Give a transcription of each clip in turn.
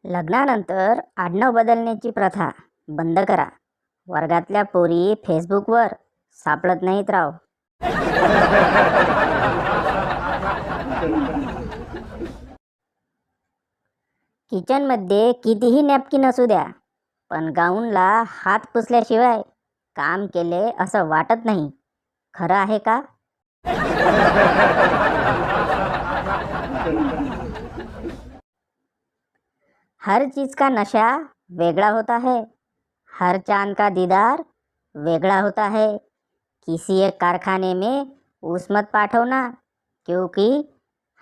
लग्नानंतर आडनाव बदलण्याची प्रथा बंद करा. वर्गातल्या पोरी फेसबुकवर सापडत नाहीत राव. किचनमध्ये कितीही नॅपकिन असू द्या, पण गाऊनला हात पुसल्याशिवाय काम केले असं वाटत नाही. खरं आहे का? हर चीज का नशा वेगळा होता है, हर चांद का दीदार वेगळा होता है. किसी एक कारखाने में उस मत पाठवना, क्योंकि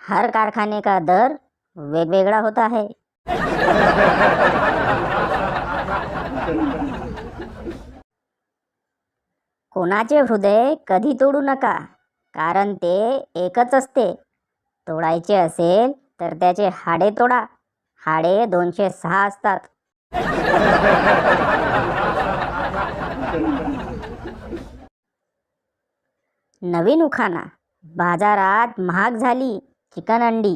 हर कारखाने का दर वेगवेगळा होता है. कोणाचे हृदय कधी तोडू नका, कारण ते एकच असते. तोडायचे असेल तर त्याचे हाडे तोडा. हाडे 206 असतात. नवीन उखाणा. बाजारात महाग झाली चिकन अंडी.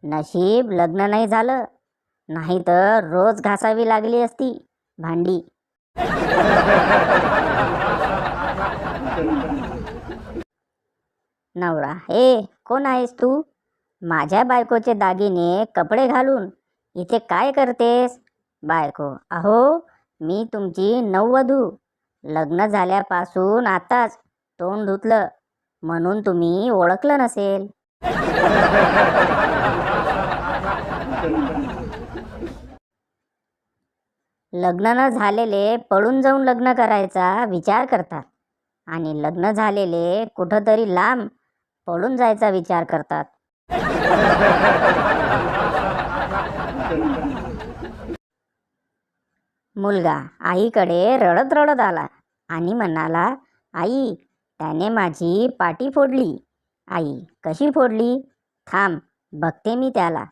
नशीब लग्न नाही झालं, नाहीतर रोज घासावी लागली असती भांडी. नवरा. कोण आहेस तू? माझ्या बायकोचे दागिने कपडे घालून इथे काय करतेस? बायको. अहो, मी तुमची नववधू. लग्न झाल्यापासून आताच तोंड धुतलं, म्हणून तुम्ही ओळखलं नसेल. लग्न न झालेले पळून जाऊन लग्न करायचा विचार करतात, आणि लग्न झालेले कुठंतरी लांब पळून जायचा विचार करतात. मुलगा आईकडे रडत रडत आला आणि म्हणाला, आई, त्याने माझी पाटी फोडली. आई. कशी फोडली? थांब, बघते मी त्याला.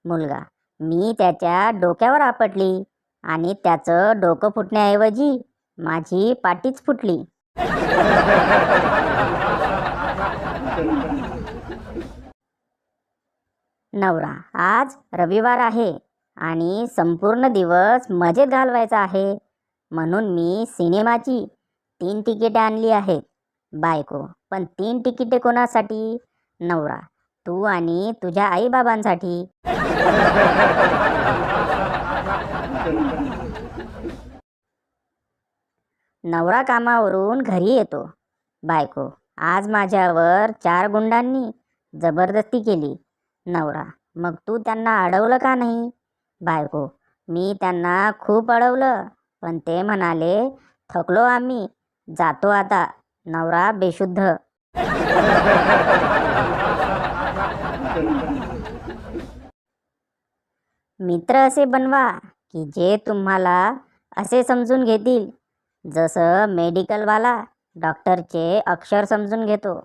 मुलगा. मी त्याच्या डोक्यावर आपटली आणि त्याचं डोकं फुटण्याऐवजी माझी पाटीच फुटली. नवरा. आज रविवार आहे आणि संपूर्ण दिवस मजेत घालवायचा आहे, म्हणून मी सिनेमाची 3 तिकिटे आणली आहेत. बायको. पण 3 तिकिटे कोणासाठी? नवरा. तू आणि तुझ्या आईबाबांसाठी. नवरा कामावरून घरी येतो. बायको. आज माझ्यावर 4 गुंडांनी जबरदस्ती केली. नवरा. मग तू त्यांना अडवलं का नाही? बायको. मी त्यांना खूप अडवलं, पण ते म्हणाले, थकलो आम्ही, जातो आता. नवरा बेशुद्ध. मित्र असे बनवा की जे तुम्हाला असे समजून घेतील जसं मेडिकलवाला डॉक्टरचे अक्षर समजून घेतो.